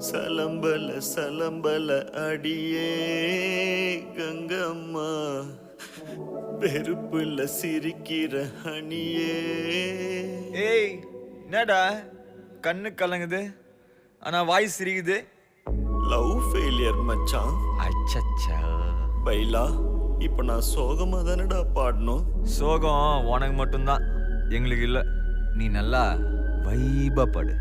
சலம்பல சலம்பல அடியே கங்கம்மா, வெறுப்புல சிரிக்கிற ஹனியே. ஏய் என்னடா கண்ணு கலங்குது ஆனா வாய் சிரிக்குது? லவ் ஃபெயிலியர் மச்சான். அச்சச்சா. பைலா, இப்ப நான் சோகமா தானடா பாடணும். சோகம் உனக்கு மட்டும்தான், எங்களுக்கு இல்ல. நீ நல்லா வைபா படு.